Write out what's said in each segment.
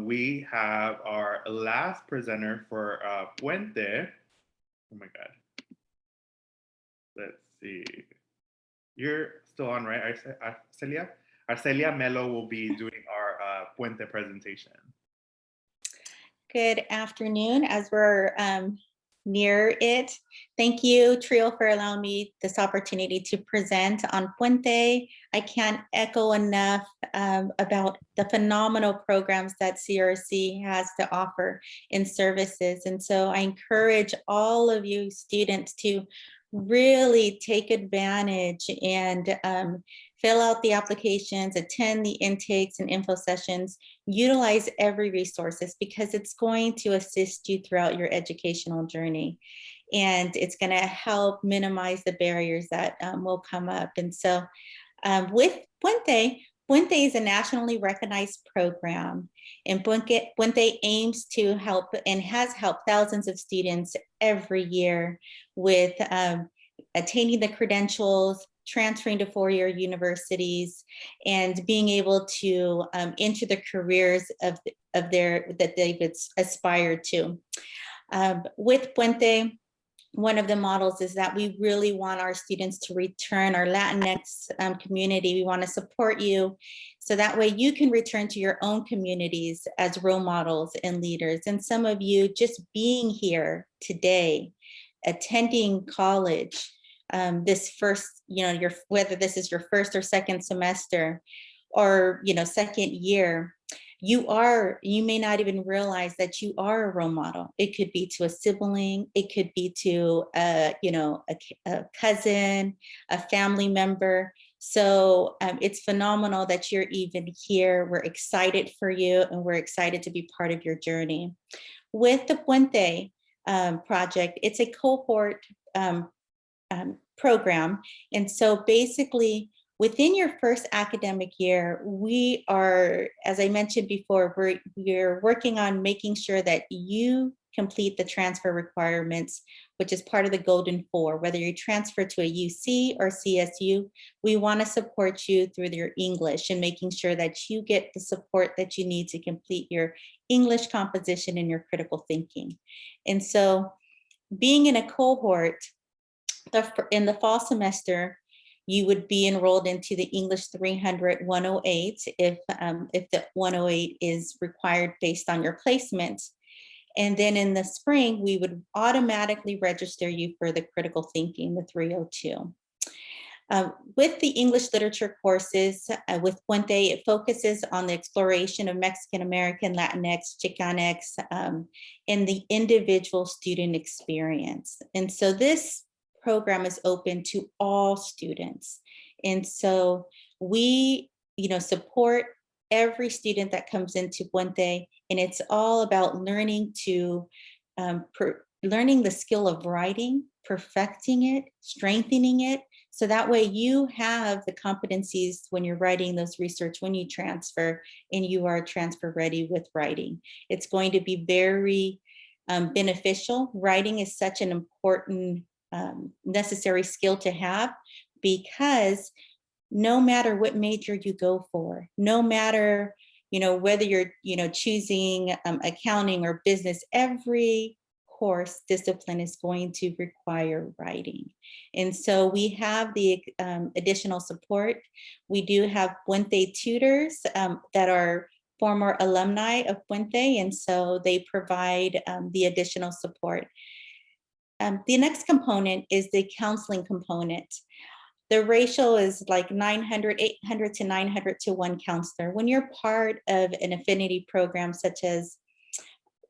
we have our last presenter for Puente. Oh my God. Let's see. You're still on, right, Arcelia? Arcelia Melo will be doing our Puente presentation. Good afternoon. As we're near it, thank you, TRIO, for allowing me this opportunity to present on Puente. I can't echo enough about the phenomenal programs that CRC has to offer in services. And so I encourage all of you students to really take advantage and fill out the applications, attend the intakes and info sessions, utilize every resources, because it's going to assist you throughout your educational journey. And it's going to help minimize the barriers that will come up. And so with Puente is a nationally recognized program, and Puente aims to help and has helped thousands of students every year with attaining the credentials, transferring to four-year universities, and being able to enter the careers that they've aspired to. With Puente, one of the models is that we really want our students to return, our Latinx community. We want to support you so that way you can return to your own communities as role models and leaders. And some of you just being here today, attending college, this first, whether this is your first or second semester or, second year, you may not even realize that you are a role model. It could be to a sibling, it could be to a cousin, a family member. So it's phenomenal that you're even here. We're excited for you, and we're excited to be part of your journey. With the Puente project, it's a cohort program. And so basically, within your first academic year, we are, as I mentioned before, we're working on making sure that you complete the transfer requirements, which is part of the Golden Four. Whether you transfer to a UC or CSU, we want to support you through your English and making sure that you get the support that you need to complete your English composition and your critical thinking. And so being in a cohort, in the fall semester, you would be enrolled into the English 300 108 if the 108 is required based on your placement. And then in the spring, we would automatically register you for the critical thinking, the 302. With the English literature courses with Puente, it focuses on the exploration of Mexican American, Latinx, Chicanx, and the individual student experience. And so this program is open to all students. And so we, support every student that comes into Puente, and it's all about learning learning the skill of writing, perfecting it, strengthening it, so that way you have the competencies when you're writing those research, when you transfer, and you are transfer ready with writing. It's going to be very beneficial. Writing is such an important necessary skill to have, because no matter what major you go for, no matter whether you're choosing accounting or business, every course discipline is going to require writing. And so we have the additional support. We do have Puente tutors that are former alumni of Puente, and so they provide the additional support. The next component is the counseling component. The ratio is like 800 to 900 to 1 counselor. When you're part of an affinity program such as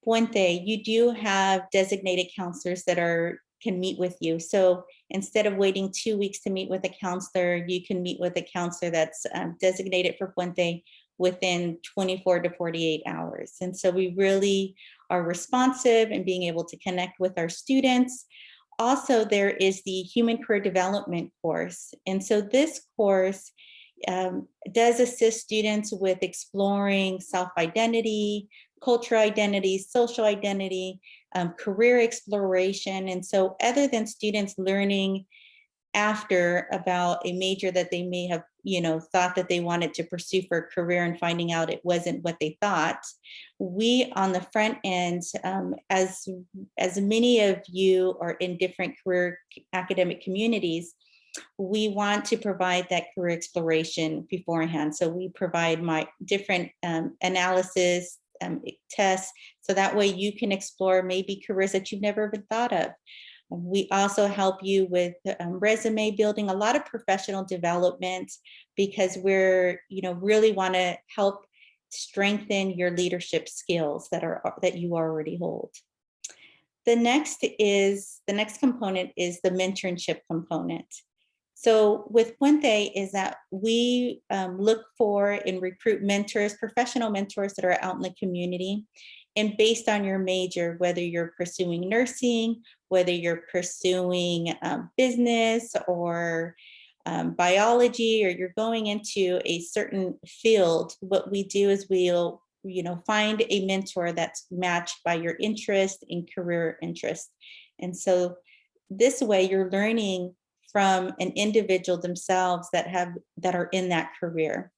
Puente, you do have designated counselors that can meet with you. So instead of waiting 2 weeks to meet with a counselor, you can meet with a counselor that's designated for Puente within 24 to 48 hours. And so we really are responsive and being able to connect with our students. Also, there is the Human Career Development course. And so this course does assist students with exploring self-identity, cultural identity, social identity, career exploration. And so other than students learning after about a major that they may have thought that they wanted to pursue for a career and finding out it wasn't what they thought. We on the front end, as many of you are in different career academic communities, we want to provide that career exploration beforehand. So we provide different analysis tests, so that way you can explore maybe careers that you've never even thought of. We also help you with resume building, a lot of professional development, because we're, really want to help strengthen your leadership skills that you already hold. The next component is the mentorship component. So with Puente is that we look for and recruit mentors, professional mentors that are out in the community. And based on your major, whether you're pursuing nursing, whether you're pursuing business or biology, or you're going into a certain field, what we do is we'll find a mentor that's matched by your interest and career interest. And so this way you're learning from an individual themselves that are in that career.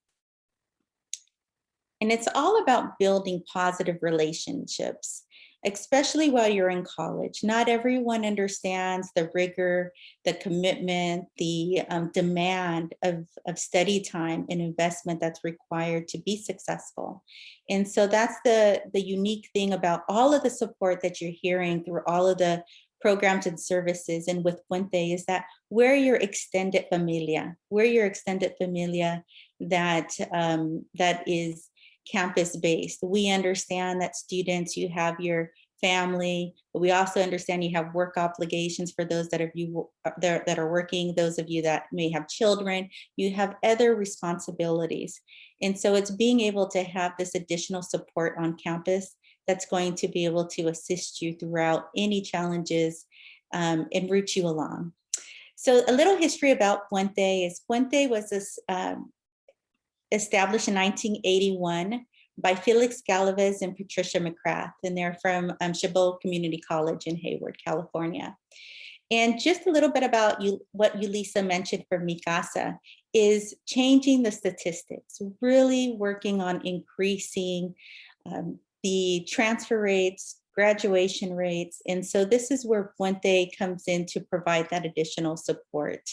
And it's all about building positive relationships, especially while you're in college. Not everyone understands the rigor, the commitment, the demand of study time and investment that's required to be successful. And so that's the unique thing about all of the support that you're hearing through all of the programs and services and with Puente is that we're your extended familia. We're your extended familia that is campus-based. We understand that students, you have your family, but we also understand you have work obligations for those that are working, those of you that may have children, you have other responsibilities. And so it's being able to have this additional support on campus that's going to be able to assist you throughout any challenges and root you along. So a little history about Puente is Puente was this established in 1981 by Felix Galvez and Patricia McCrath, and they're from Chabot Community College in Hayward, California. And just a little bit about what Yulisa mentioned for Mi Casa is changing the statistics, really working on increasing the transfer rates, graduation rates. And so this is where Puente comes in to provide that additional support.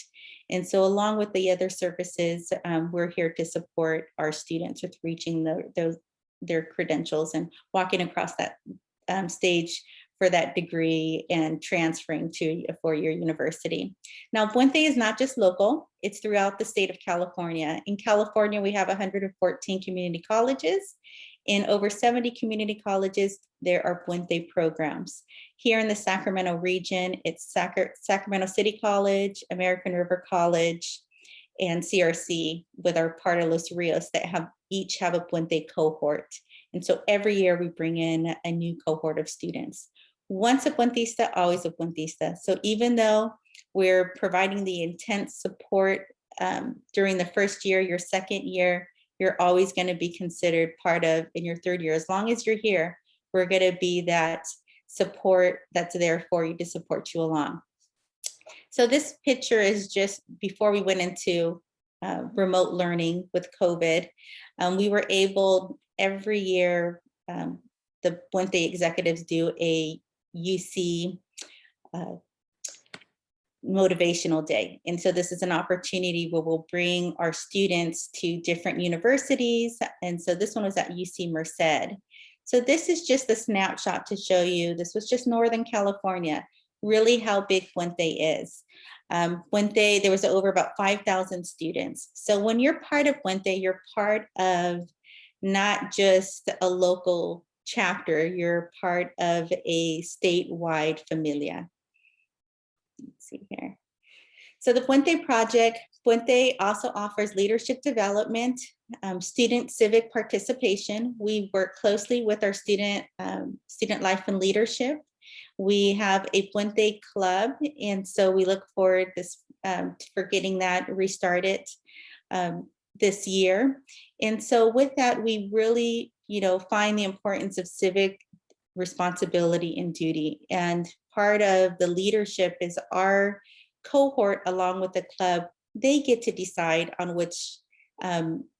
And so along with the other services, we're here to support our students with reaching their credentials and walking across that stage for that degree and transferring to a four-year university. Now, Puente is not just local, it's throughout the state of California. In California, we have 114 community colleges. In over 70 community colleges, there are Puente programs. Here in the Sacramento region, it's Sacramento City College, American River College, and CRC with our part of Los Rios that each have a Puente cohort. And so every year we bring in a new cohort of students. Once a Puentista, always a Puentista. So even though we're providing the intense support during the first year, your second year, you're always going to be considered part of in your third year. As long as you're here, we're going to be that support that's there for you to support you along. So this picture is just before we went into remote learning with COVID. We were able every year, the Puente executives do a UC motivational day. And so this is an opportunity where we'll bring our students to different universities. And so this one was at UC Merced. So this is just a snapshot to show you, this was just Northern California, really how big Puente is. Puente, there was over about 5,000 students. So when you're part of Puente, you're part of not just a local chapter, you're part of a statewide familia. Let's see here. So the Puente project, Puente also offers leadership development, student civic participation. We work closely with our student life and leadership. We have a Puente club, and so we look forward for getting that restarted this year. And so with that, we really, find the importance of civic responsibility and duty. And part of the leadership is our cohort, along with the club, they get to decide on which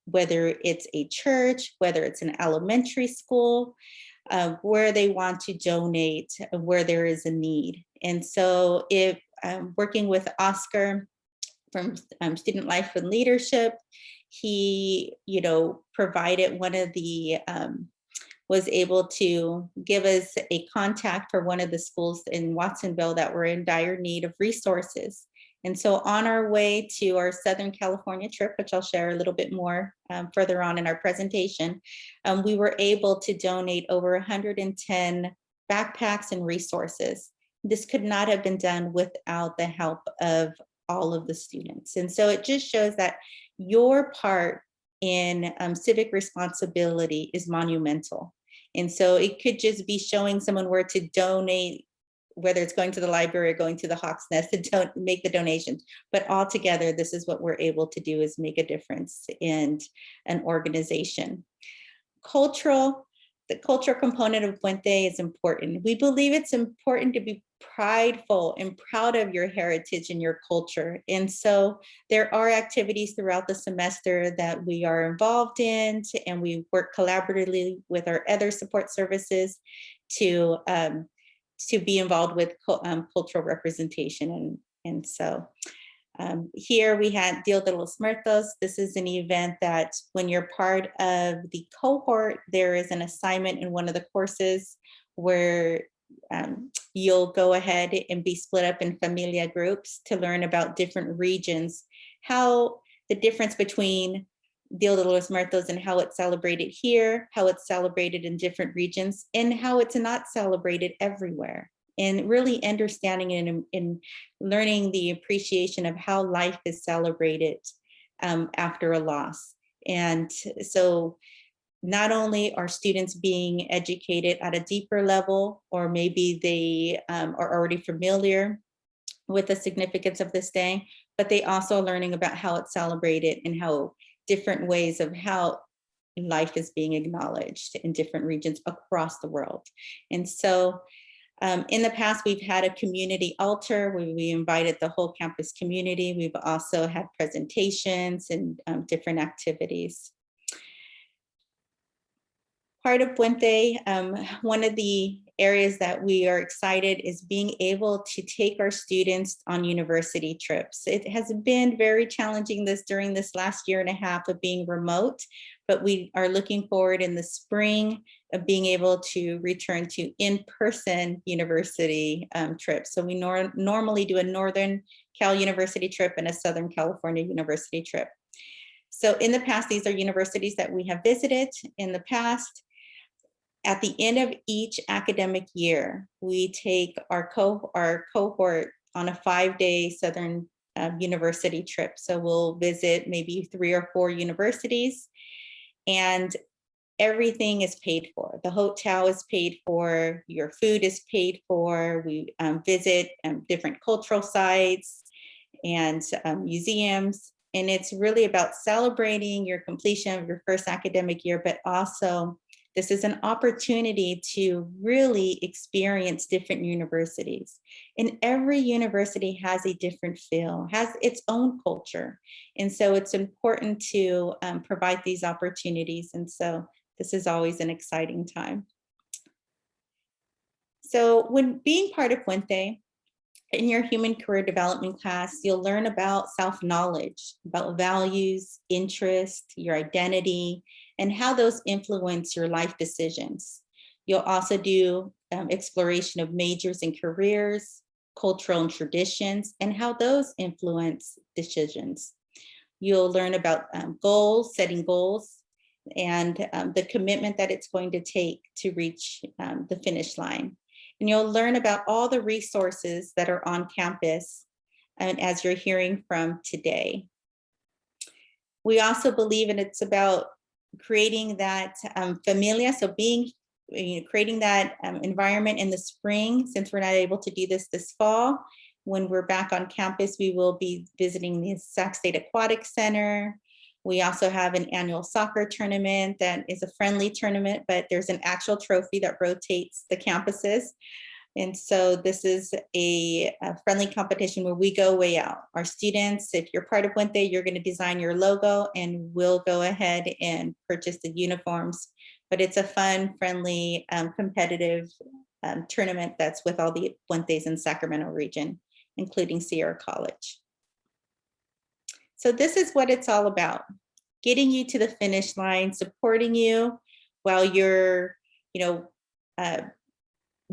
whether it's a church, whether it's an elementary school, where they want to donate, where there is a need. And so if working with Oscar from Student Life and Leadership, he, provided one of the, was able to give us a contact for one of the schools in Watsonville that were in dire need of resources. And so on our way to our Southern California trip, which I'll share a little bit more further on in our presentation, we were able to donate over 110 backpacks and resources. This could not have been done without the help of all of the students. And so it just shows that your part in civic responsibility is monumental. And so it could just be showing someone where to donate, whether it's going to the library or going to the Hawk's Nest to make the donations. But altogether, this is what we're able to do, is make a difference in an organization. The cultural component of Puente is important. We believe it's important to be prideful and proud of your heritage and your culture. And so there are activities throughout the semester that we are involved in, and we work collaboratively with our other support services to be involved with cultural representation. And so here we had Dia de los Muertos. This is an event that when you're part of the cohort, there is an assignment in one of the courses where you'll go ahead and be split up in familia groups to learn about different regions, how the difference between Dia de los Muertos and how it's celebrated here, how it's celebrated in different regions, and how it's not celebrated everywhere. And really understanding and learning the appreciation of how life is celebrated after a loss. And so not only are students being educated at a deeper level, or maybe they are already familiar with the significance of this day, but they also are learning about how it's celebrated and how different ways of how life is being acknowledged in different regions across the world. And so in the past, we've had a community altar where we invited the whole campus community. We've also had presentations and different activities. Part of Puente, one of the areas that we are excited is being able to take our students on university trips. It has been very challenging during this last year and a half of being remote, but we are looking forward in the spring of being able to return to in-person university trips. So we normally do a Northern Cal University trip and a Southern California University trip. So in the past, these are universities that we have visited in the past. At the end of each academic year, we take our cohort on a 5-day Southern university trip. So we'll visit maybe 3 or 4 universities, and everything is paid for. The hotel is paid for, your food is paid for. We visit different cultural sites and museums. And it's really about celebrating your completion of your first academic year, but also this is an opportunity to really experience different universities. And every university has a different feel, has its own culture. And so it's important to provide these opportunities. And so this is always an exciting time. So when being part of Puente, in your human career development class, you'll learn about self-knowledge, about values, interest, your identity, and how those influence your life decisions. You'll also do exploration of majors and careers, cultural and traditions, and how those influence decisions. You'll learn about goals, setting goals, and the commitment that it's going to take to reach the finish line. And you'll learn about all the resources that are on campus, and as you're hearing from today. We also believe, and it's about creating that familia, so creating that environment in the spring. Since we're not able to do this fall, when we're back on campus, we will be visiting the Sac State Aquatic Center. We also have an annual soccer tournament that is a friendly tournament, but there's an actual trophy that rotates the campuses. And so this is a friendly competition where we go way out. Our students, if you're part of Puente, you're going to design your logo and we'll go ahead and purchase the uniforms. But it's a fun, friendly, competitive tournament that's with all the Puentes in Sacramento region, including Sierra College. So this is what it's all about. Getting you to the finish line, supporting you while you're,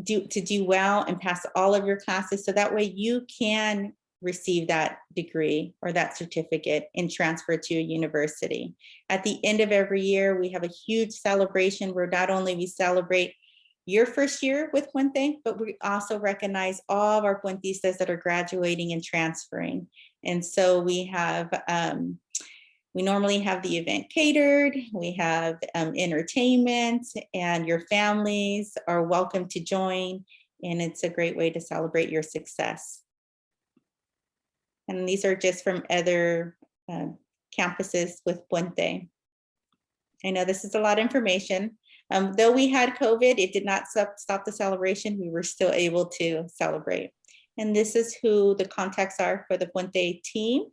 do well and pass all of your classes. So that way you can receive that degree or that certificate and transfer to a university. At the end of every year, we have a huge celebration where not only we celebrate your first year with Puente, but we also recognize all of our Puentistas that are graduating and transferring. And so we have, we normally have the event catered, we have entertainment, and your families are welcome to join, and it's a great way to celebrate your success. And these are just from other campuses with Puente. I know this is a lot of information. Though we had COVID, it did not stop the celebration. We were still able to celebrate. And this is who the contacts are for the Puente team.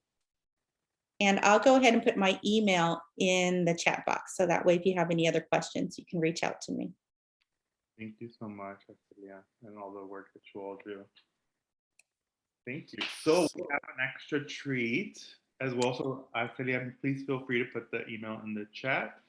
And I'll go ahead and put my email in the chat box. So that way, if you have any other questions, you can reach out to me. Thank you so much, Celia, and all the work that you all do. Thank you. So we have an extra treat as well. So Celia, please feel free to put the email in the chat.